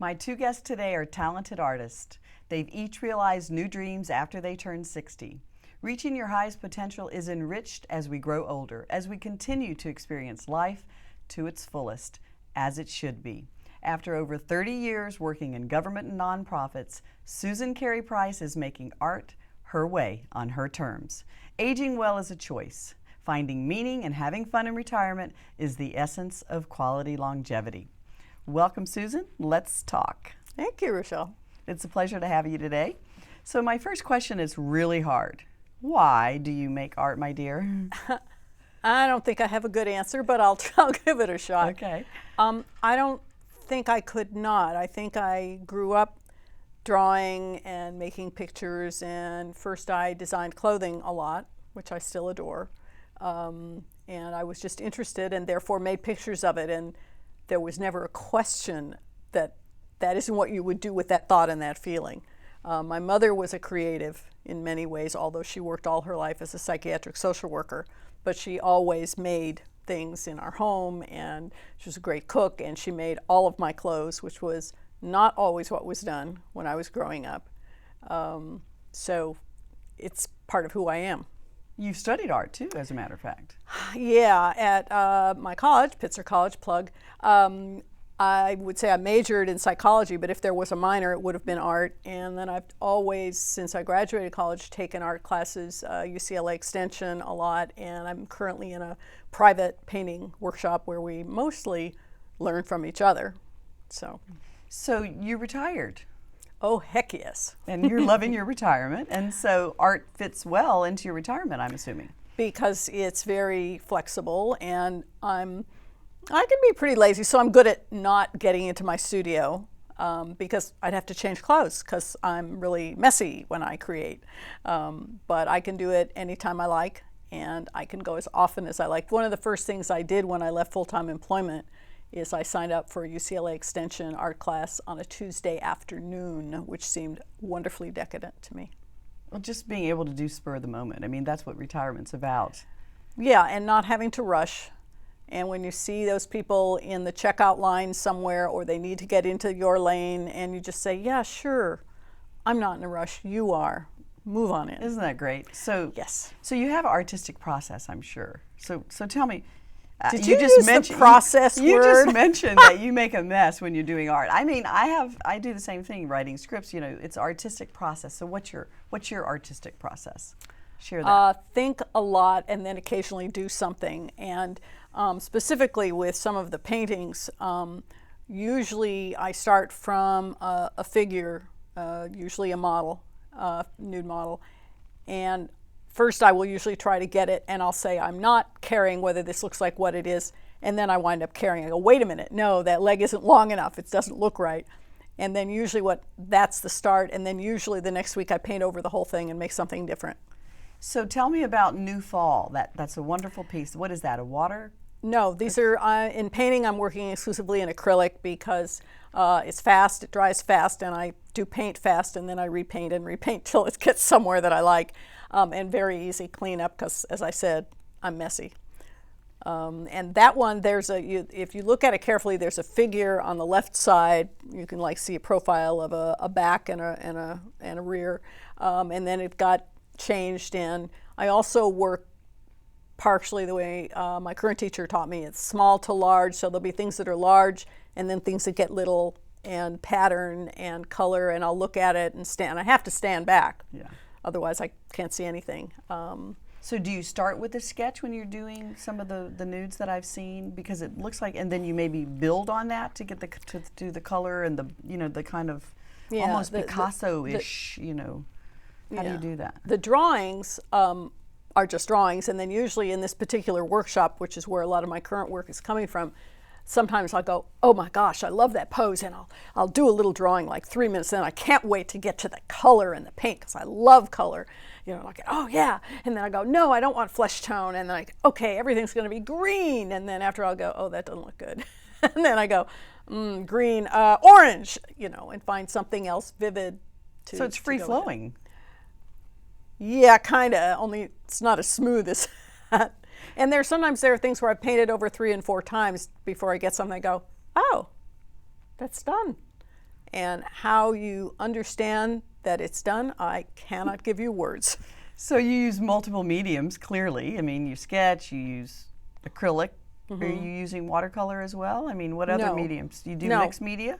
My two guests today are talented artists. They've each realized new dreams after they turned 60. Reaching your highest potential is enriched as we grow older, as we continue to experience life to its fullest, as it should be. After over 30 years working in government and nonprofits, Susan Carey Price is making art her way on her terms. Aging well is a choice. Finding meaning and having fun in retirement is the essence of quality longevity. Welcome, Susan. Let's talk. Thank you, Rochelle. It's a pleasure to have you today. So my first question is really hard. Why do you make art, my dear? I don't think I have a good answer, but I'll give it a shot. Okay. I don't think I could not. I think I grew up drawing and making pictures, and first I designed clothing a lot, which I still adore. And I was just interested and therefore made pictures of it, and there was never a question that that isn't what you would do with that thought and that feeling. My mother was a creative in many ways, although she worked all her life as a psychiatric social worker, but she always made things in our home, and she was a great cook, and she made all of my clothes, which was not always what was done when I was growing up. So it's part of who I am. You've studied art too, as a matter of fact. Yeah, at my college, Pitzer College, plug, I would say I majored in psychology, but if there was a minor, it would have been art. And then I've always, since I graduated college, taken art classes, UCLA Extension a lot, and I'm currently in a private painting workshop where we mostly learn from each other. So you retired. Oh, heck yes. And you're loving your retirement, and so art fits well into your retirement, I'm assuming. Because it's very flexible, and I can be pretty lazy, so I'm good at not getting into my studio because I'd have to change clothes because I'm really messy when I create. But I can do it anytime I like, and I can go as often as I like. One of the first things I did when I left full-time employment is I signed up for a UCLA Extension art class on a Tuesday afternoon, which seemed wonderfully decadent to me. Well, just being able to do spur of the moment. I mean, that's what retirement's about. Yeah, and not having to rush. And when you see those people in the checkout line somewhere, or they need to get into your lane, and you just say, yeah, sure, I'm not in a rush, you are. Move on in. Isn't that great? So yes. So you have an artistic process, I'm sure. So tell me, did you just mention the process word? You just mentioned that you make a mess when you're doing art. I mean, I do the same thing, writing scripts. You know, it's artistic process. So what's your artistic process? Share that. Think a lot and then occasionally do something. And specifically with some of the paintings, usually I start from a figure, usually a model, nude model, and first I will usually try to get it, and I'll say I'm not caring whether this looks like what it is, and then I wind up caring. I go, wait a minute, no, that leg isn't long enough, it doesn't look right. And then usually that's the start, and then usually the next week I paint over the whole thing and make something different. So tell me about New Fall. That's a wonderful piece. What is that, a water? No, these are, in painting I'm working exclusively in acrylic because it's fast, it dries fast, and I do paint fast, and then I repaint and repaint till it gets somewhere that I like. And very easy cleanup because, as I said, I'm messy. And that one, if you look at it carefully, there's a figure on the left side. You can see a profile of a back and a rear, and then it got changed. And I also work partially the way my current teacher taught me. It's small to large, so there'll be things that are large, and then things that get little, and pattern and color. And I'll look at it and stand. I have to stand back. Yeah. Otherwise, I can't see anything. So do you start with a sketch when you're doing some of the nudes that I've seen? Because it looks like, and then you maybe build on that to get to do the color and the kind of almost Picasso-ish, How do you do that? The drawings are just drawings, and then usually in this particular workshop, which is where a lot of my current work is coming from, sometimes I'll go, oh my gosh, I love that pose, and I'll do a little drawing like 3 minutes, then I can't wait to get to the color and the paint because I love color. Oh yeah, and then I go, no, I don't want flesh tone, and then okay, everything's going to be green, and then after I'll go, oh, that doesn't look good, and then I go, green, orange, and find something else vivid. So it's free flowing. Yeah, kind of, only it's not as smooth as that. And sometimes there are things where I've painted over 3 and 4 times before I get something. I go, oh, that's done. And how you understand that it's done, I cannot give you words. So you use multiple mediums, clearly. I mean, you sketch, you use acrylic. Are you using watercolor as well? I mean, what other No. mediums? Do you do No. mixed media?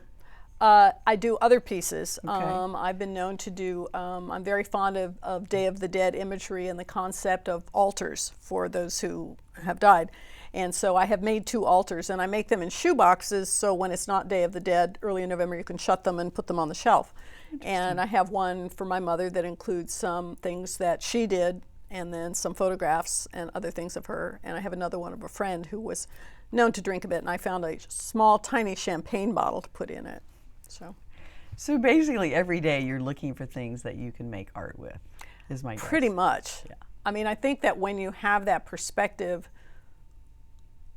I do other pieces. Okay. I've been known to do, I'm very fond of Day of the Dead imagery and the concept of altars for those who have died. And so I have made 2 altars, and I make them in shoe boxes, so when it's not Day of the Dead, early in November, you can shut them and put them on the shelf. And I have one for my mother that includes some things that she did, and then some photographs and other things of her. And I have another one of a friend who was known to drink a bit, and I found a small, tiny champagne bottle to put in it. So basically every day you're looking for things that you can make art with, is my guess. Pretty much. Yeah. I mean, I think that when you have that perspective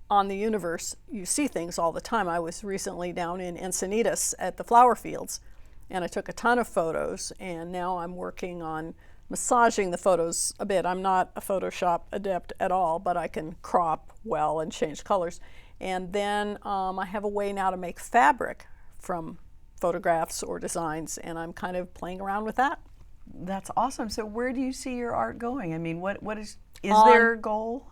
on the universe, you see things all the time. I was recently down in Encinitas at the flower fields, and I took a ton of photos, and now I'm working on massaging the photos a bit. I'm not a Photoshop adept at all, but I can crop well and change colors. And then I have a way now to make fabric from photographs or designs, and I'm kind of playing around with that. That's awesome. So where do you see your art going? I mean, what is there a goal?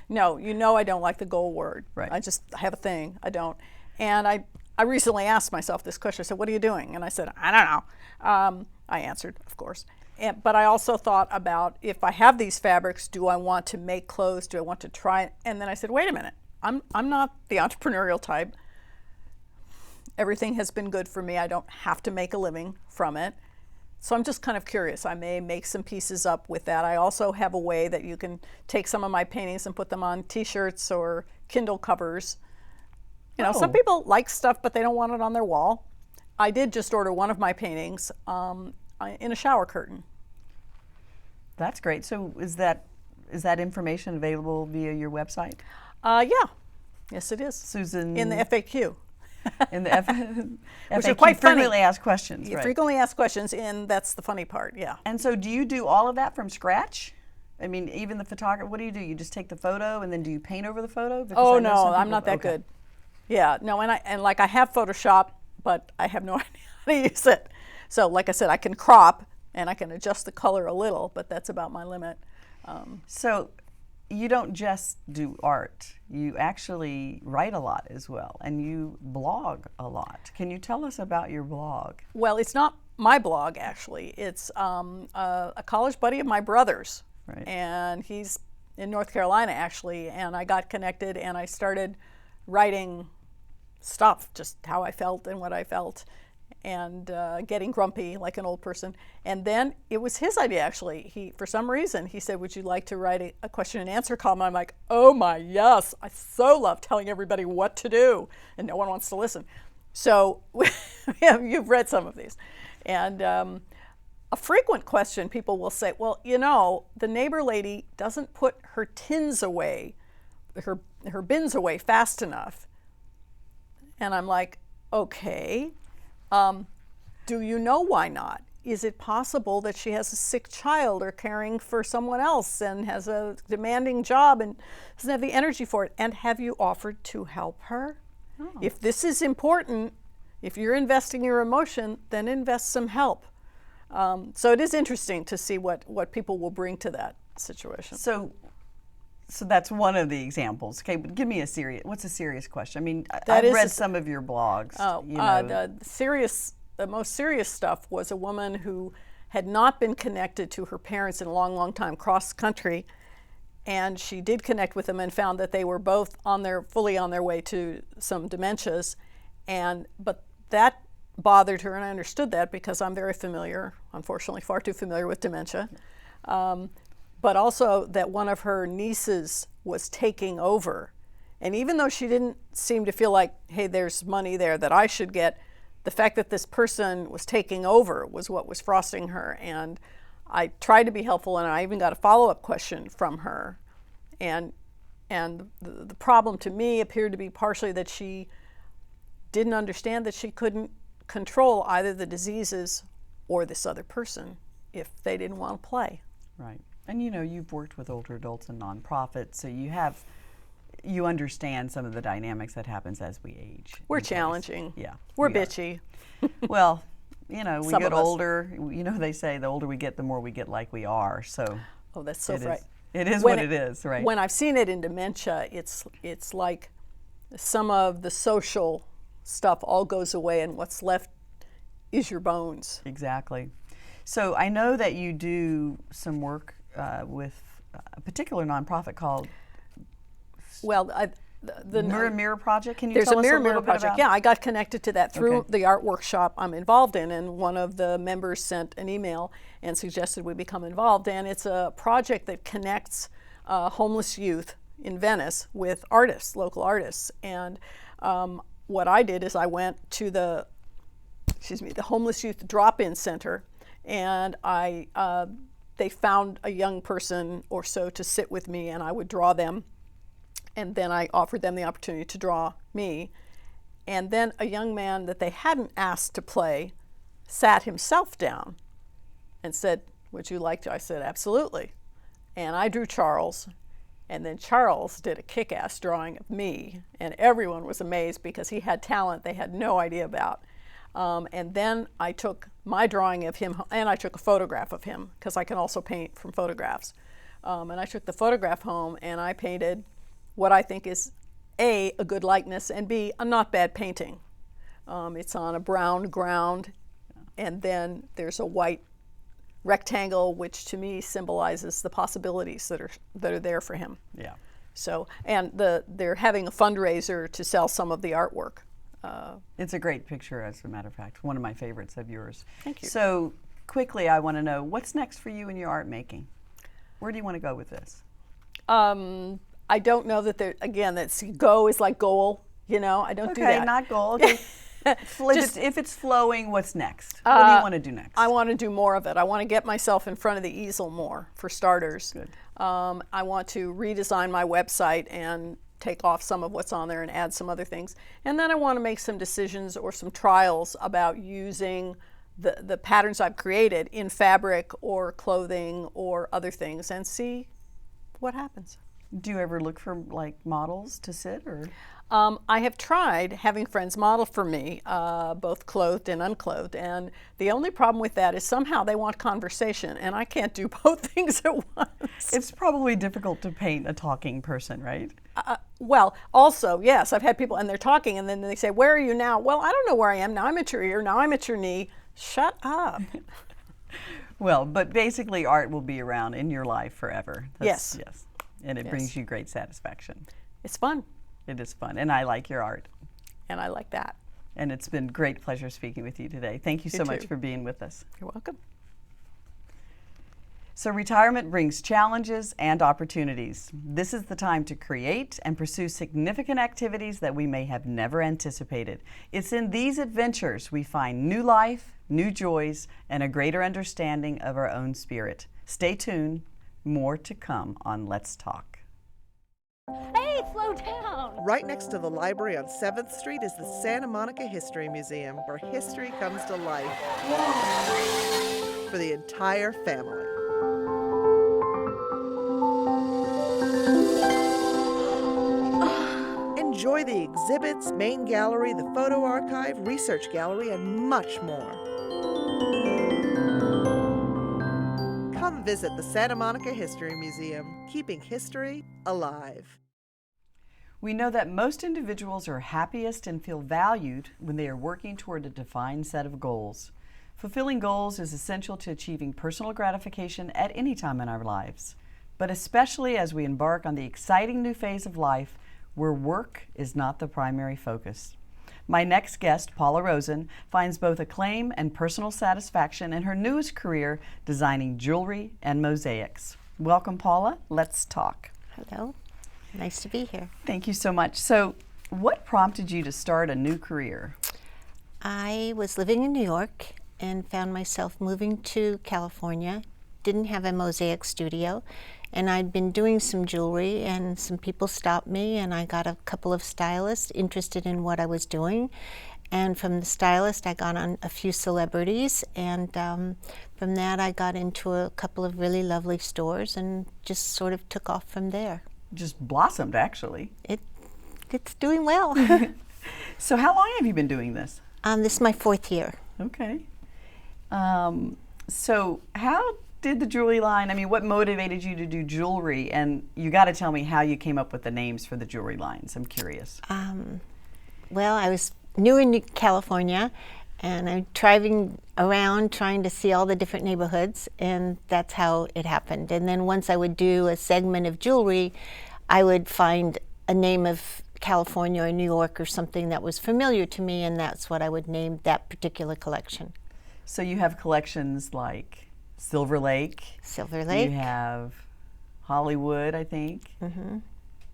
No, you know I don't like the goal word. Right. I just have a thing. I don't. And I recently asked myself this question. I said, what are you doing? And I said, I don't know. I answered, of course. But I also thought about, if I have these fabrics, do I want to make clothes? Do I want to try it? And then I said, wait a minute. I'm not the entrepreneurial type. Everything has been good for me. I don't have to make a living from it. So I'm just kind of curious. I may make some pieces up with that. I also have a way that you can take some of my paintings and put them on t-shirts or Kindle covers. You know, some people like stuff, but they don't want it on their wall. I did just order one of my paintings in a shower curtain. That's great. So is that information available via your website? Yeah. Yes, it is. Susan? In the FAQ. In the Which are quite funny. Frequently asked questions, right? Frequently asked questions, and that's the funny part, yeah. And so do you do all of that from scratch? I mean, even the photography, what do? You just take the photo and then do you paint over the photo? Because Oh I know some no, people- I'm not that good. Yeah, no, and like I have Photoshop, but I have no idea how to use it. So like I said, I can crop and I can adjust the color a little, but that's about my limit. So you don't just do art, you actually write a lot as well, and you blog a lot. Can you tell us about your blog? Well, it's not my blog, actually. It's a college buddy of my brother's, Right. And he's in North Carolina, actually, and I got connected and I started writing stuff, just how I felt and what I felt, and getting grumpy like an old person. And then it was his idea, actually. For some reason, he said, would you like to write a question and answer column? I'm like, oh my, yes. I so love telling everybody what to do, and no one wants to listen. So you've read some of these. And a frequent question people will say, well, you know, the neighbor lady doesn't put her tins away, her bins away fast enough. And I'm like, okay. Do you know why not? Is it possible that she has a sick child or caring for someone else and has a demanding job and doesn't have the energy for it? And have you offered to help her? Oh. If this is important, if you're investing your emotion, then invest some help. So it is interesting to see what people will bring to that situation. So that's one of the examples. Okay, but give me what's a serious question? I mean, I've read some of your blogs. The most serious stuff was a woman who had not been connected to her parents in a long, long time, cross country, and she did connect with them and found that they were both fully on their way to some dementias, but that bothered her, and I understood that because I'm very familiar, unfortunately far too familiar with dementia. But also that one of her nieces was taking over. And even though she didn't seem to feel like, hey, there's money there that I should get, the fact that this person was taking over was what was frosting her. And I tried to be helpful, and I even got a follow-up question from her. And the problem to me appeared to be partially that she didn't understand that she couldn't control either the diseases or this other person if they didn't want to play. Right. And you know, you've worked with older adults and nonprofits, so you have you understand some of the dynamics that happens as we age. We're challenging. Yeah. We're we are. bitchy. Well, you know, we Some get of us. older. You know, they say the older we get, the more we get like we are. So Oh, that's so it right. is. It is When what it is, right? When I've seen it in dementia, it's like some of the social stuff all goes away, and what's left is your bones. Exactly. So I know that you do some work with a particular nonprofit called Well, the Mirror Project. Can you there's tell a us Mirror a little bit Project. about? Yeah, I got connected to that through Okay. the art workshop I'm involved in, and one of the members sent an email and suggested we become involved. And it's a project that connects homeless youth in Venice with artists, local artists. And what I did is I went to the homeless youth drop-in center, and they found a young person or so to sit with me, and I would draw them. And then I offered them the opportunity to draw me. And then a young man that they hadn't asked to play sat himself down and said, "Would you like to?" I said, "Absolutely." And I drew Charles. And then Charles did a kick-ass drawing of me. And everyone was amazed because he had talent they had no idea about. And then I took my drawing of him, and I took a photograph of him, because I can also paint from photographs. And I took the photograph home, and I painted what I think is A, a good likeness, and B, a not bad painting. It's on a brown ground, and then there's a white rectangle, which to me symbolizes the possibilities that are there for him. Yeah. So, and they're having a fundraiser to sell some of the artwork. It's a great picture, as a matter of fact. One of my favorites of yours. Thank you. So quickly, I want to know, what's next for you in your art making? Where do you want to go with this? I don't know that there, again, that's go is like goal, you know, I don't do Okay, that. not goal. Okay. If it's flowing, what's next? What do you want to do next? I want to do more of it. I want to get myself in front of the easel more, for starters. Good. I want to redesign my website and take off some of what's on there and add some other things. And then I want to make some decisions or some trials about using the patterns I've created in fabric or clothing or other things, and see what happens. Do you ever look for like models to sit, or? I have tried having friends model for me, both clothed and unclothed, and the only problem with that is somehow they want conversation, and I can't do both things at once. It's probably difficult to paint a talking person, right? Well, also, yes, I've had people, and they're talking, and then they say, "Where are you now?" Well, I don't know where I am now. I'm at your ear. Now I'm at your knee. Shut up. Well, but basically art will be around in your life forever. Yes. Yes. And it brings you great satisfaction. It's fun, It is fun, and I like your art. and I like that. And it's been great pleasure speaking with you today. Thank you so much too. for being with us. You're welcome. So retirement brings challenges and opportunities. This is the time to create and pursue significant activities that we may have never anticipated. It's in these adventures we find new life, new joys, and a greater understanding of our own spirit. Stay tuned. More to come on Let's Talk. Hey, slow down! Right next to the library on 7th Street is the Santa Monica History Museum, where history comes to life for the entire family. Enjoy the exhibits, main gallery, the photo archive, research gallery, and much more. Come visit the Santa Monica History Museum, keeping history alive. We know that most individuals are happiest and feel valued when they are working toward a defined set of goals. Fulfilling goals is essential to achieving personal gratification at any time in our lives, but especially as we embark on the exciting new phase of life where work is not the primary focus. My next guest, Paula Rosen, finds both acclaim and personal satisfaction in her newest career, designing jewelry and mosaics. Welcome, Paula. Let's talk. Hello. Nice to be here. Thank you so much. So, what prompted you to start a new career? I was living in New York and found myself moving to California. Didn't have a mosaic studio, and I'd been doing some jewelry, and some people stopped me, and I got a couple of stylists interested in what I was doing. And from the stylist, I got on a few celebrities, and from that, I got into a couple of really lovely stores and just sort of took off from there. just blossomed, actually. It's doing well. So how long have you been doing this? This is my 4th year. Okay. So how did the jewelry line, I mean, what motivated you to do jewelry? And you got to tell me how you came up with the names for the jewelry lines. I'm curious. Well, I was new in California, and I'm driving around trying to see all the different neighborhoods, and that's how it happened. And then once I would do a segment of jewelry, I would find a name of California or New York or something that was familiar to me, and that's what I would name that particular collection. So you have collections like Silver Lake. Silver Lake. You have Hollywood, I think.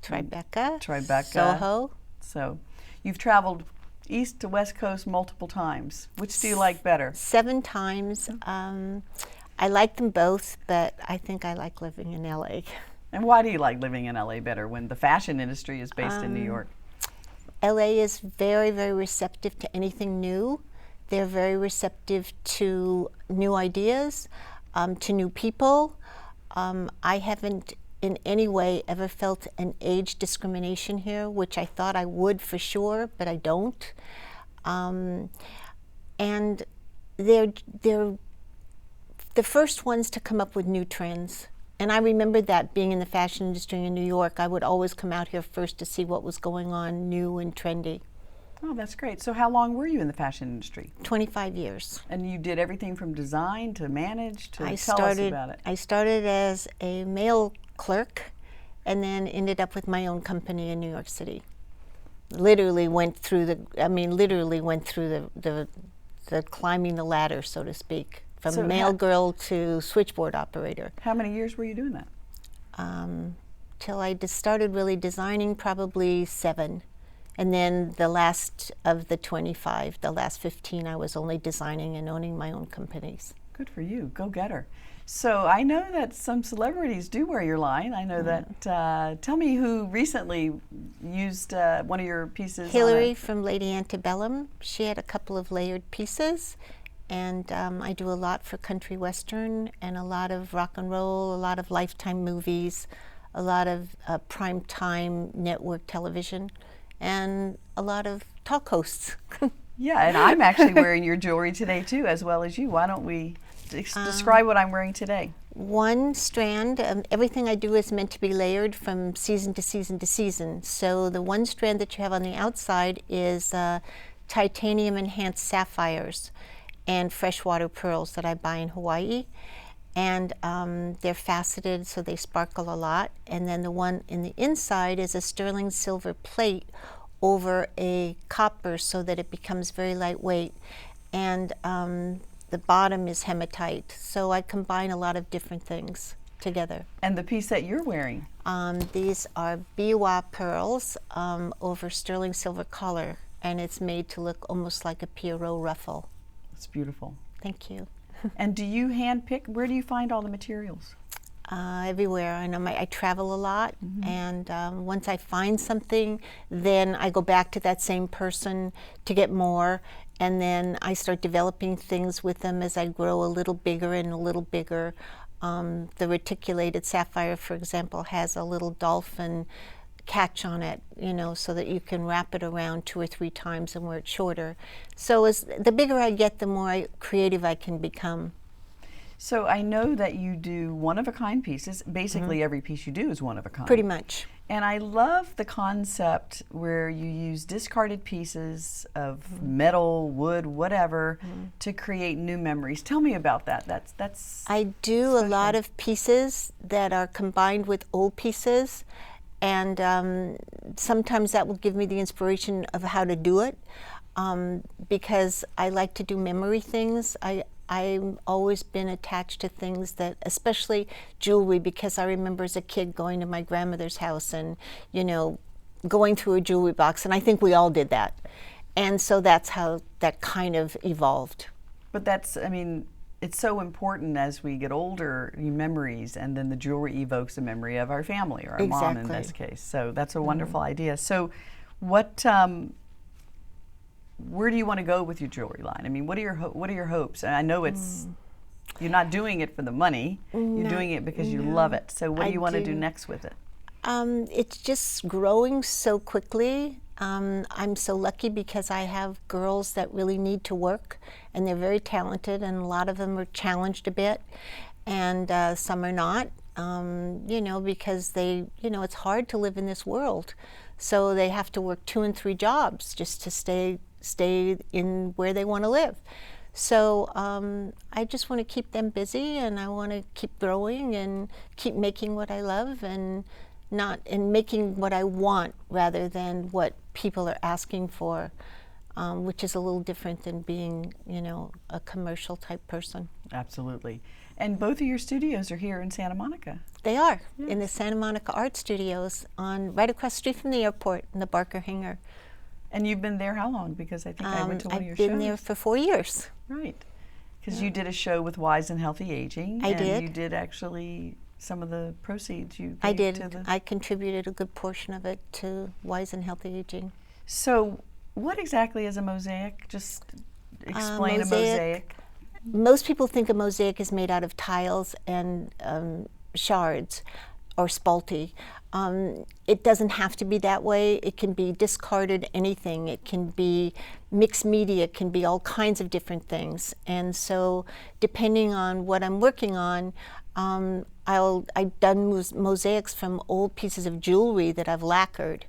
Tribeca. Tribeca. Soho. So you've traveled east to west coast multiple times. Which do you like better? 7 times. I like them both, but I think I like living in LA. And why do you like living in LA better when the fashion industry is based in New York? LA is very, very receptive to anything new. They're very receptive to new ideas, to new people. I haven't in any way ever felt an age discrimination here, which I thought I would for sure, but I don't. And they're the first ones to come up with new trends. And I remember that being in the fashion industry in New York, I would always come out here first to see what was going on new and trendy. Oh, that's great. So how long were you in the fashion industry? 25 years. And you did everything from design to manage to tell us about it. I started as a mail clerk and then ended up with my own company in New York City. Literally went through the climbing the ladder, so to speak, from mail girl to switchboard operator. How many years were you doing that? Till I started really designing, probably 7. And then the last of the 25, the last 15, I was only designing and owning my own companies. Good for you. Go get her. So I know that some celebrities do wear your line. I know that. Tell me who recently used one of your pieces. Hilary from Lady Antebellum. She had a couple of layered pieces. And I do a lot for country western and a lot of rock and roll, a lot of Lifetime movies, a lot of primetime network television, and a lot of talk hosts. Yeah, and I'm actually wearing your jewelry today too, as well as you. Why don't we describe what I'm wearing today? One strand, everything I do is meant to be layered from season to season to season. So the one strand that you have on the outside is titanium enhanced sapphires and freshwater pearls that I buy in Hawaii. And they're faceted, so they sparkle a lot. And then the one in the inside is a sterling silver plate over a copper so that it becomes very lightweight. And the bottom is hematite. So I combine a lot of different things together. And the piece that you're wearing? These are biwa pearls over sterling silver collar, and it's made to look almost like a Pierrot ruffle. It's beautiful. Thank you. And do you hand pick? Where do you find all the materials? Everywhere. I know I travel a lot, and once I find something, then I go back to that same person to get more, and then I start developing things with them as I grow a little bigger and a little bigger. The reticulated sapphire, for example, has a little dolphin catch on it, so that you can wrap it around 2 or 3 times and wear it shorter. So as the bigger I get, the more creative I can become. So I know that you do one-of-a-kind pieces. Basically, every piece you do is one-of-a-kind. Pretty much. And I love the concept where you use discarded pieces of metal, wood, whatever, to create new memories. Tell me about that. That's I do special. A lot of pieces that are combined with old pieces. And sometimes that will give me the inspiration of how to do it, because I like to do memory things. I've always been attached to things that, especially jewelry, because I remember as a kid going to my grandmother's house and, going through a jewelry box, and I think we all did that. And so that's how that kind of evolved. But it's so important as we get older, memories, and then the jewelry evokes a memory of our family, or our mom in this case. So that's a wonderful idea. So what, where do you want to go with your jewelry line? I mean, what are your hopes? And I know you're not doing it for the money. You're doing it because you love it. So what do you want to do next with it? It's just growing so quickly. I'm so lucky because I have girls that really need to work, and they're very talented, and a lot of them are challenged a bit, and some are not, because it's hard to live in this world. So they have to work 2 and 3 jobs just to stay in where they want to live. So I just want to keep them busy, and I want to keep growing and keep making what I love, and making what I want rather than what people are asking for, which is a little different than being, a commercial type person. Absolutely. And both of your studios are here in Santa Monica. They are, Yes. in the Santa Monica Art Studios right across the street from the airport in the Barker Hangar. And you've been there how long? Because I think I went to one of your I've shows. been there for 4 years. Right. Because you did a show with Wise and Healthy Aging. I and did. You did actually some of the proceeds you gave I did. to the... I contributed a good portion of it to Wise and Healthy Aging. So what exactly is a mosaic? Just explain a mosaic. Most people think a mosaic is made out of tiles and shards or spalti. It doesn't have to be that way. It can be discarded anything. It can be mixed media. It can be all kinds of different things. And so depending on what I'm working on, I've done mosaics from old pieces of jewelry that I've lacquered.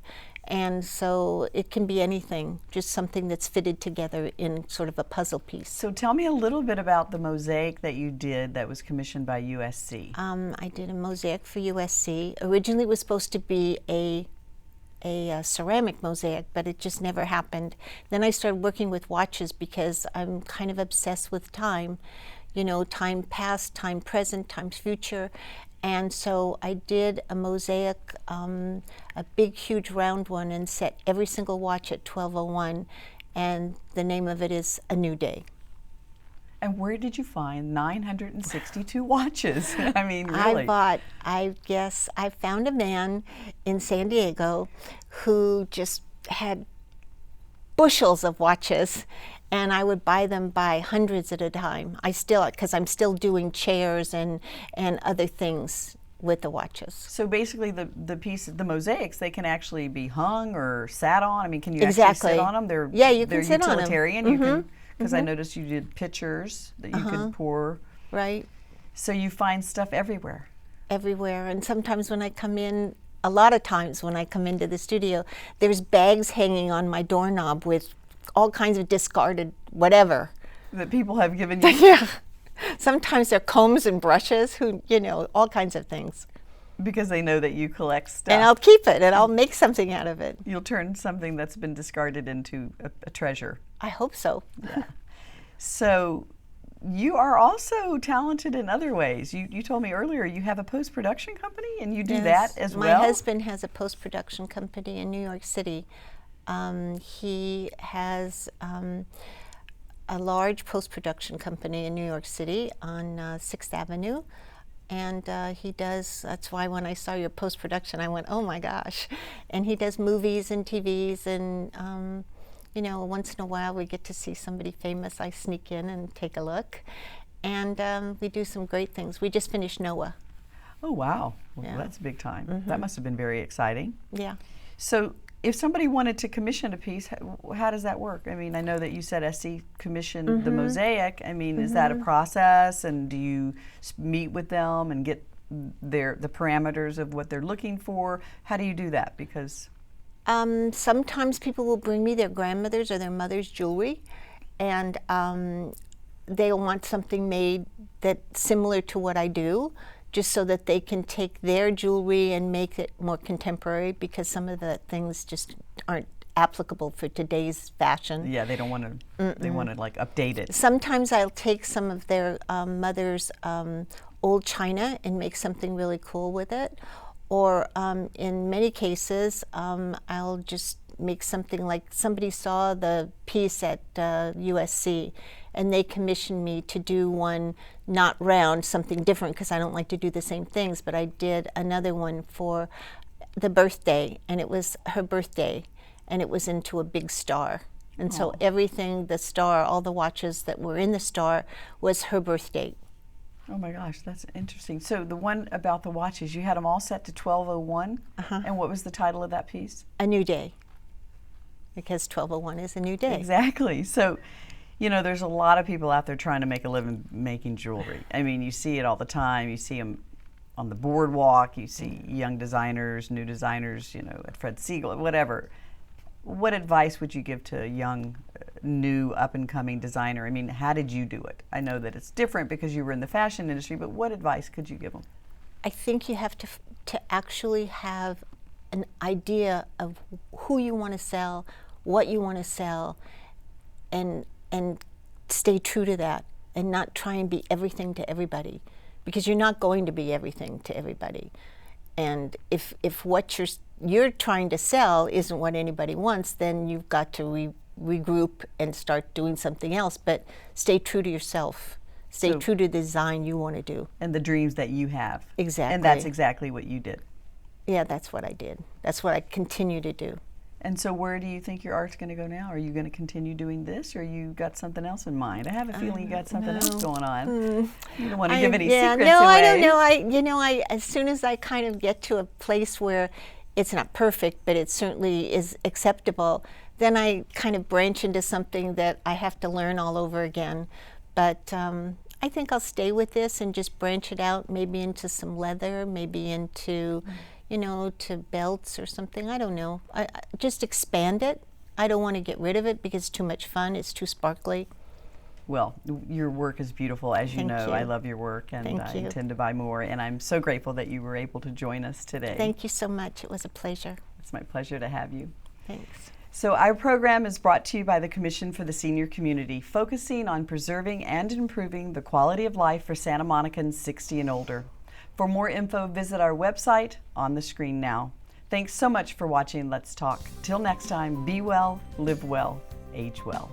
And so it can be anything, just something that's fitted together in sort of a puzzle piece. So tell me a little bit about the mosaic that you did that was commissioned by USC. I did a mosaic for USC. Originally it was supposed to be a ceramic mosaic, but it just never happened. Then I started working with watches because I'm kind of obsessed with time. Time past, time present, time future. And so I did a mosaic, a big, huge round one, and set every single watch at 12:01. And the name of it is A New Day. And where did you find 962 watches? I mean, really. I found a man in San Diego who just had bushels of watches, and I would buy them by hundreds at a time. Because I'm still doing chairs and other things with the watches. So basically the pieces, the mosaics, they can actually be hung or sat on. I mean, can you Exactly. actually sit on them? You can sit on 'em. Utilitarian. You can, because I noticed you did pictures that you could pour. Right. So you find stuff everywhere. Everywhere. And sometimes when I come in, a lot of times when I come into the studio, there's bags hanging on my doorknob with all kinds of discarded whatever. That people have given you. Yeah. Sometimes they're combs and brushes, all kinds of things. Because they know that you collect stuff. And I'll keep it, and I'll make something out of it. You'll turn something that's been discarded into a treasure. I hope so. Yeah. So you are also talented in other ways. You told me earlier you have a post-production company, and you do that as well? My husband has a post-production company in New York City. He has a large post-production company in New York City on 6th Avenue. And that's why when I saw your post-production, I went, oh my gosh. And he does movies and TVs, and once in a while we get to see somebody famous. I sneak in and take a look. And we do some great things. We just finished Noah. Oh, wow. Well, Yeah. that's big time. That must have been very exciting. Yeah. So if somebody wanted to commission a piece, how does that work? I mean, I know that you said SC commissioned the mosaic. I mean, is that a process, and do you meet with them and get the parameters of what they're looking for? How do you do that? Because sometimes people will bring me their grandmother's or their mother's jewelry, and they'll want something made that's similar to what I do, just so that they can take their jewelry and make it more contemporary, because some of the things just aren't applicable for today's fashion. yeah, they don't want to. They want to like update it. Sometimes I'll take some of their mother's old china and make something really cool with it. Or in many cases, I'll just make something like somebody saw the piece at USC, and they commissioned me to do one not round, something different, because I don't like to do the same things. But I did another one for the birthday, and it was her birthday, and it was into a big star. And so everything, the star, all the watches that were in the star was her birth date. Oh my gosh, that's interesting. So the one about the watches, you had them all set to 12:01, and what was the title of that piece? A New Day, because 12:01 is a new day. Exactly. So, you know, there's a lot of people out there trying to make a living making jewelry. I mean, you see it all the time. You see them on the boardwalk. You see young designers, new designers, you know, at Fred Siegel, whatever. What advice would you give to a young, new, up-and-coming designer? I mean, how did you do it? I know that it's different because you were in the fashion industry, but what advice could you give them? I think you have to actually have an idea of who you want to sell, what you want to sell, and stay true to that, and not try and be everything to everybody, because you're not going to be everything to everybody. And if what you're trying to sell isn't what anybody wants, then you've got to regroup and start doing something else. But stay true to yourself. Stay true to the design you want to do. And the dreams that you have. Exactly. And that's exactly what you did. Yeah, that's what I did. That's what I continue to do. And so where do you think your art's going to go now? Are you going to continue doing this, or you got something else in mind? I have a feeling you got something else going on. You don't want to give any secrets away. I don't know. As soon as I kind of get to a place where it's not perfect, but it certainly is acceptable, then I kind of branch into something that I have to learn all over again. But I think I'll stay with this and just branch it out, maybe into some leather, maybe into, to belts or something. I don't know. I just expand it. I don't want to get rid of it because it's too much fun. It's too sparkly. Well, your work is beautiful, as you know. Thank you. I love your work, and I intend to buy more. And I'm so grateful that you were able to join us today. Thank you so much. It was a pleasure. It's my pleasure to have you. Thanks. So our program is brought to you by the Commission for the Senior Community, focusing on preserving and improving the quality of life for Santa Monicans 60 and older. For more info, visit our website on the screen now. Thanks so much for watching Let's Talk. Till next time, be well, live well, age well.